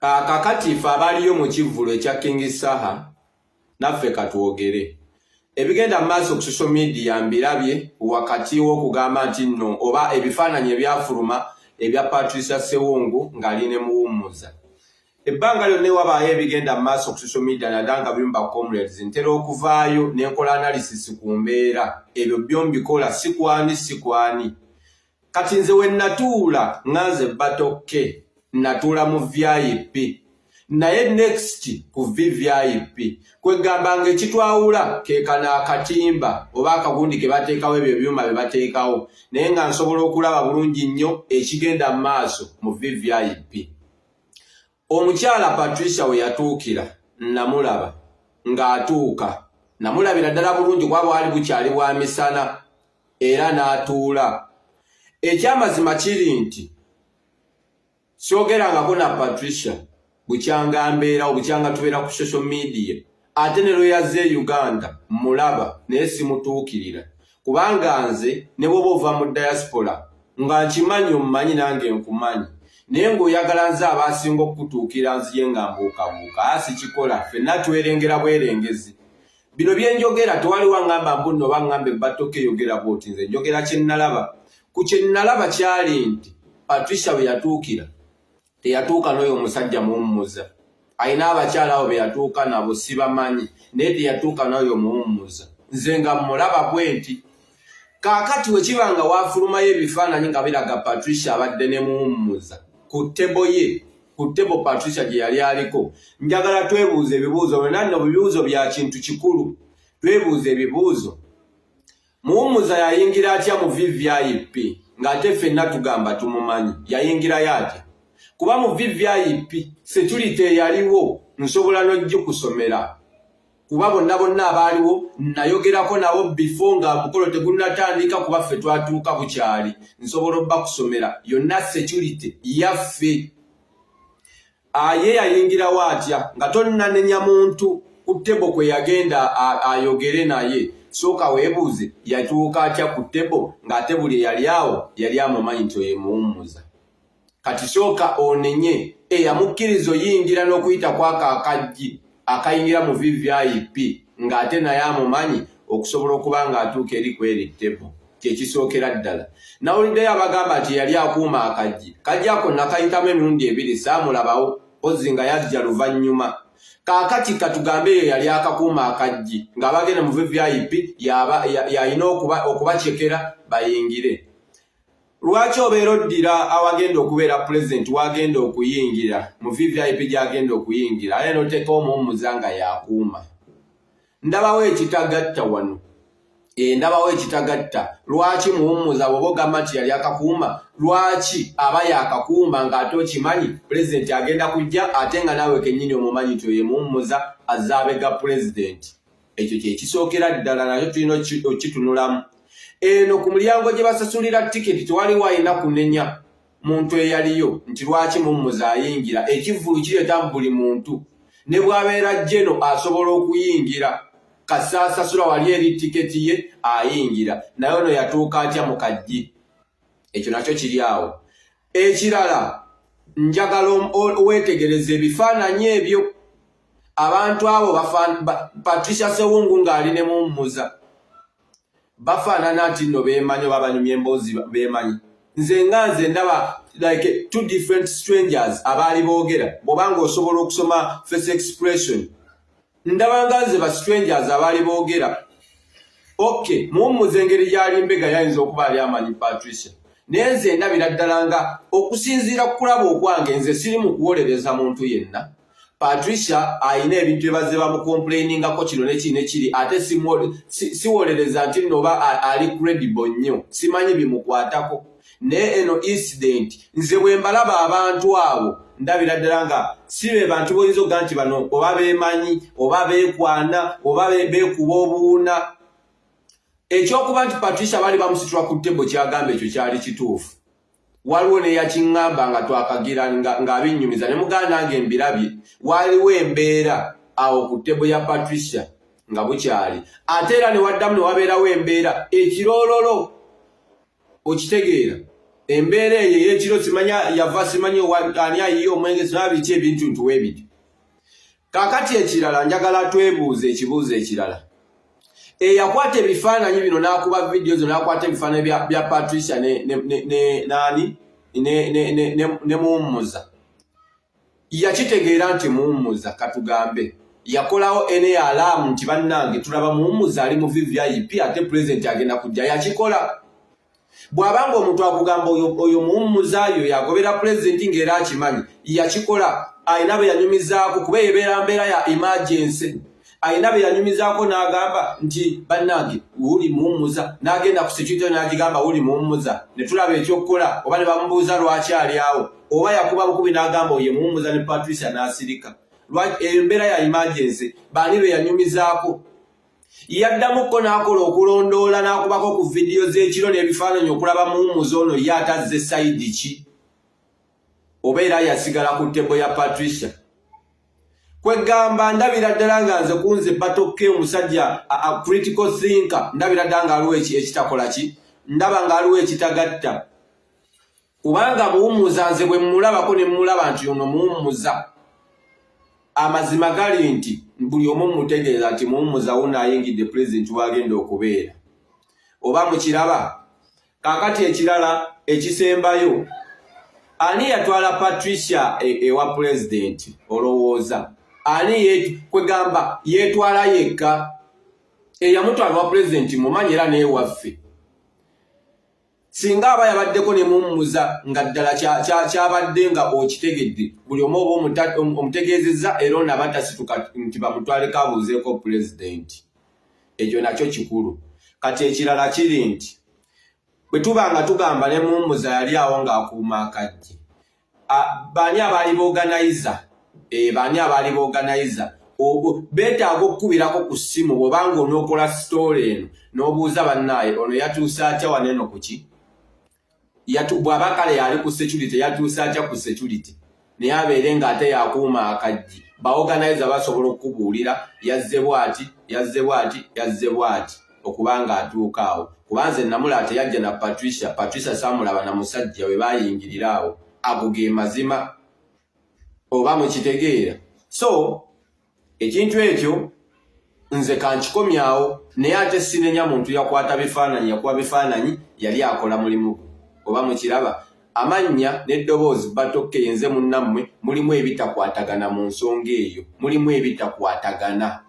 Kakati ife abaliyo mu kivvulo ekya King Saha naffe katwogere. Ebigenda maaso ku social media mbirabye wakati w'okugamba nti nno oba ebifaananyi ebyafuluma ebya Patricia Sewungu ng'ali ne Muwummuza. Ebbanga lyonna wabaayo ebigenda maaso ku social media nadanga bimba comrades ntera okuvaayo n'enkola analysis ku mbeera ebyo byombikola sikwani. Kati nze we natuula nganze batokke natuula mu VIP naye next ku VVIP kwegamba ng'ekitwawula keekana akatimba oba akagundi ke bateekawo ebyo byuma bye bateekawo naye nga nsobola okulaba bulungi nnyo ekigenda mu maaso mu VVIP. Omukyala Patricia we yatuukira namulaba ng'atuuka namulabira ddala bulungi kwaba wali bukyali bwa misana era n'atuula. Ekyamazima kiri nti syogerangako na Patricia bukyanga mbeera obukyanga tubeera ku social media ate ne lwe yazze Uganda mulaba naye simutuukirira kubanga nze ne bwoba ova mu diaspora nga nkimanyi omumanyi nange nkumanyi naye ng'oyagala nze abasinga okutuukira nziye nga mbuukabuuka sikikola ffenna twerengera bwerengezi. Bino byenjogera tewali waŋŋamba mbuno oba ŋŋambe batoke yogera bw'oti nze njogera kye nnalaba. Ku kye nnalaba kyali nti Patricia bwe yatuukira teyatuuka n'oyo omusajja Muwummuza. Ayina abakyala abo be yatuuka nabo sibamanyi naye teyatuuka n'oyo Muwummuza. Nze nga mulaba bwe nti kaakati we kiba nga waafulumayo ebifaananyi nga biraga Patricia abadde ne Muwummuza ku ttebo ye ku ttebo Patricia gye yali aliko. Njagala twebuuze ebibuuzo byonna nno bibuuzo bya kintu kikulu. Twebuuze ebibuuzo. Muwummuza yayingira atya mu VVIP ng'ate ffenna tugamba tumumanyi yayingirayo atya? Kuba mu VVIP security eyaliwo nsobola n'ogikusomera kuba bonna abaaliwo nayogerako nabo before nga mukolo tegunnatandika kuba ffe twatuuka bukyali nsobola obbakusomera yonna security yaffe. Ye yayingirawo atya nga tonnanenya muntu ku ttebo kwe yagenda ayogere naye sooka weebuuze yatuuka atya ku ttebo ng'ate buli eyali awo yali amumanyi nti oyo Muwummuza. Kati sooka onenye eyamukkiriza oyingira n'okuyita kwako akaggi akayingira mu VVIP ng'ate naye amumanyi okusobola okuba ng'atuuka eri kweri ttebo kyekisookera ddala. Nawuliddeyo abagamba nti yali akuuma akaggi kaggi ako nakayitamu emirundi ebiri saamulabawo ozzi nga yajja luvannyuma. Kaakati katugambe eyo yali akakuuma akaggi ng'abagenda mu VVIP yalina okubakyekera bayingire. Lwaki obeera oddira awagenda okubeera president wagenda okuyingira mu VVIP gy'agenda okuyingira ate n'oteekawo Muwummuza nga yakuuma? Ndabawo ekitagatta wano. Ndabawo ekitagatta. Lwaki Muwummuza bw'oba ogamba nti yali akakuuma lwaki aba yakakuuma ng'ate okimanyi president agenda kujja ate nga naawe kennyini omumanyi nti oyo Muwummuza azze abega president? Ekyo kye kisookera ddala nakyo tulina okitunulamu. Eno ku mulyango gye basasulira tiketi tewali wayina kunenya muntu eyaliyo nti lwaki Muwummuza ayingira. Ekivvulu kireeta buli muntu ne bw'abeera jjeno asobola okuyingira kasa asasula wali eri tiketi ye ayingira naye ono yatuuka atya mu kaggi. Ekyo nakyo kiri awo. Ekirala njagala weetegereza ebifaananyi ebyo abantu abo Patricia Sewungu ng'ali ne Muwummuza bafaanana nti nno beemanyi oba banyumya emboozi beemanyi. Nze ndaba like two different strangers abaali boogera bw'obanga osobola okusoma face expression. Ndaba nga nze ba strangers abaali boogera. Okay, Muwummuza engeri gy'ali mbega yayinza okuba ali amanyi Patricia naye nze ndabira ddala nga okusinziira ku kulaba okwange nze siri mu kuwolereza muntu yenna. Patricia ayina ebintu ebazze bamucomplainingako kino nekiri ate siwolereza nti nno oba ali credible nnyo simanyi bimukwatako. Naye eno incident nze bwe mbalaba abantu abo ndabira ddala nga si be bantu boyinza okuga nti bano oba beemanyi oba beekwana oba beekuba obuwuna. Ekyokuba nti Patricia bali bamusitula ku ttebo kyagamba ekyo kyali kituufu. Waliwo ne yakiŋŋamba nga twakagira ng'abinnyumiza ne muganda nange mbirabye. Waliwo embeera awo ku ttebo ya Patricia nga bukyali ate era ne waddamu ne wabeerawo embeera ekiroololo okitegeera embeera eyo ey'ekiro simanya yava simanyi ani ayiye omwenge sinabiki ebintu ntuwe ebyo. Kaakati ekirala njagala twebuuze ekibuuzo ekirala. Yakwata ebifaananyi bino n'akuba vidiyo zo n'akwata ebifaananyi bya Patricia ne Muwummuza. Yakitegeera nti Muwummuza katugambe yakolawo ene alaamu nti bannange tulaba Muwummuza ali mu VVIP ate pulezidenti agenda kujja. Yakikola. Bw'abanga omuntu akugamba oyo Muwummuza yo yagobera pulezidenti ng'era akimanyi, yakikola. Ayina be yanyumizaako kuba ebeera mbeera ya emergency. Ayina be yanyumizaako n'agamba nti bannange wuli Muwummuza, n'agenda ku security n'agigamba wuli Muwummuza, ne tulaba ekyokukola oba ne bamubuuza lwaki ali awo, oba yakuba bukubi n'agamba oye Muwummuza ne Patricia n'asirika. Embeera ya emergency baani be yanyumizaako. Yaddamukko n'akola okulondoola n'akubako ku vidiyo z'ekiro n'ebifaananyi okulaba Muwummuza ono ye atazze sayidi ki, oba era yasigala ku ttebo ya Patricia. Kwegamba ndabira ddala nga nze kunze batokke omusajja critical thinker, ndabira ddala nga aliwo ekitakola ki, ndaba nga aliwo ekitagatta. Kubanga Muwummuza nze bwe mmulabako ne mmulaba nti ono Muwummuza, amazima gali nti buli omu mutegeeza nti Muwummuza wuno ayingidde pulezidenti wagenda okubeera. Oba mukiraba? Kaakati ekirala ekisembayo, ani yatwala Patricia ewa pulezidenti olowooza? Ani kwegamba yeetwala yekka? Eyamutwala wa pulezidenti mumanyi era n'ewaffe. Singa aba yabaddeko ne Muwummuza nga ddala kyabadde nga okitegedde, buli omu oba omutegeezezza era onaba tasituka nti bamutwaleko abuuzeeko pulezidenti. Ekyo nakyo kikulu. Kati ekirala kiri nti bwe tuba nga tugamba ne Muwummuza yali awo ng'akuuma akajje, baani abaali b'organizer? Baani abaali b'organizer? Beetaaga okukubirako ku ssimu bw'obanga onookola sitoole eno n'obuuza bannaaye ono yatuusa atya waneeno ku ki? Bw'aba kale yali ku security yatuusa atya ku security? Naye abeere ng'ate yakuuma akajje. Ba-organizer basobola okukubuulira yazze bw'ati, yazze bw'ati, yazze bw'ati okubanga atuuka awo. Kuba nze namulaba teyajja na Patricia saamulaba na musajja we baayingirira awo. Ago ge mazima. Oba mukitegeera. So ekintu ekyo nze kankikomyawo, naye ate sinenya muntu yakwata bifaananyi, yakuba bifaananyi yali akola mulimu. Oba mukiraba? Amannya n'eddoboozi batokke yenze munnammwe mulimu ebitakwatagana mu nsonga eyo. Mulimu ebitakwatagana.